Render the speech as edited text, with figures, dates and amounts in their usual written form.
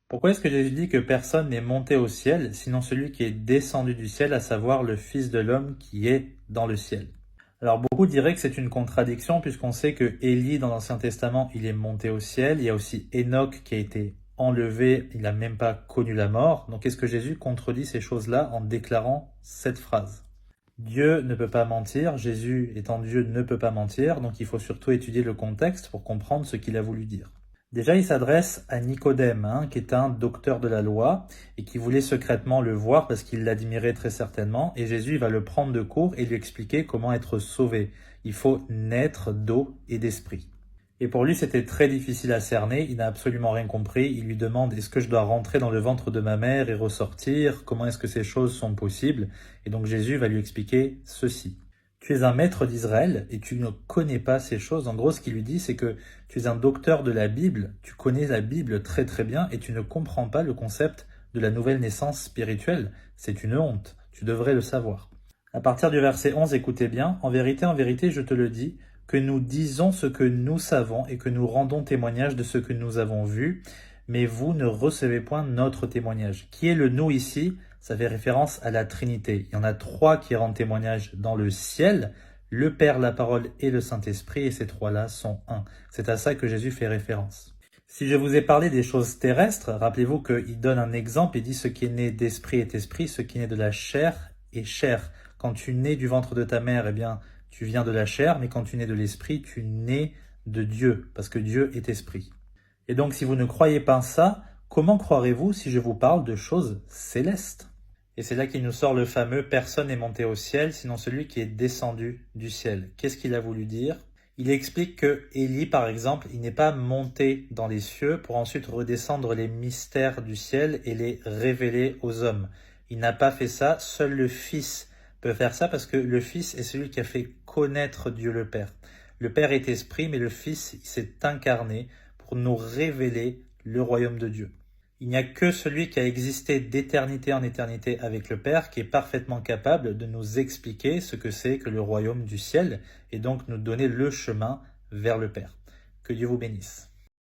Pourquoi est-ce que Jésus dit que personne n'est monté au ciel, sinon celui qui est descendu du ciel, à savoir le Fils de l'homme qui est dans le ciel? Alors beaucoup diraient que c'est une contradiction, puisqu'on sait que Élie, dans l'Ancien Testament, il est monté au ciel. Il y a aussi Enoch qui a été enlevé, il n'a même pas connu la mort. Donc est-ce que Jésus contredit ces choses-là en déclarant cette phrase? Dieu ne peut pas mentir, Jésus étant Dieu ne peut pas mentir, donc il faut surtout étudier le contexte pour comprendre ce qu'il a voulu dire. Déjà, il s'adresse à Nicodème, qui est un docteur de la loi et qui voulait secrètement le voir parce qu'il l'admirait très certainement. Et Jésus va le prendre de court et lui expliquer comment être sauvé. Il faut naître d'eau et d'esprit. Et pour lui, c'était très difficile à cerner. Il n'a absolument rien compris. Il lui demande, est-ce que je dois rentrer dans le ventre de ma mère et ressortir? Comment est-ce que ces choses sont possibles? Et donc Jésus va lui expliquer ceci. Tu es un maître d'Israël et tu ne connais pas ces choses. En gros, ce qu'il lui dit, c'est que tu es un docteur de la Bible, tu connais la Bible très très bien et tu ne comprends pas le concept de la nouvelle naissance spirituelle. C'est une honte, tu devrais le savoir. À partir du verset 11, écoutez bien, en vérité, je te le dis, que nous disons ce que nous savons et que nous rendons témoignage de ce que nous avons vu, mais vous ne recevez point notre témoignage. Qui est le nous ici? Ça fait référence à la Trinité. Il y en a trois qui rendent témoignage dans le ciel, le Père, la Parole et le Saint-Esprit, et ces trois-là sont un. C'est à ça que Jésus fait référence. Si je vous ai parlé des choses terrestres, rappelez-vous qu'il donne un exemple et dit ce qui est né d'esprit est esprit, ce qui est né de la chair est chair. Quand tu nais du ventre de ta mère, eh bien, tu viens de la chair, mais quand tu nais de l'esprit, tu nais de Dieu, parce que Dieu est esprit. Et donc, si vous ne croyez pas ça, comment croirez-vous si je vous parle de choses célestes? Et c'est là qu'il nous sort le fameux « Personne n'est monté au ciel, sinon celui qui est descendu du ciel ». Qu'est-ce qu'il a voulu dire? Il explique que Élie, par exemple, il n'est pas monté dans les cieux pour ensuite redescendre les mystères du ciel et les révéler aux hommes. Il n'a pas fait ça, seul le Fils peut faire ça parce que le Fils est celui qui a fait connaître Dieu le Père. Le Père est esprit, mais le Fils s'est incarné pour nous révéler le royaume de Dieu. Il n'y a que celui qui a existé d'éternité en éternité avec le Père qui est parfaitement capable de nous expliquer ce que c'est que le royaume du ciel et donc nous donner le chemin vers le Père. Que Dieu vous bénisse.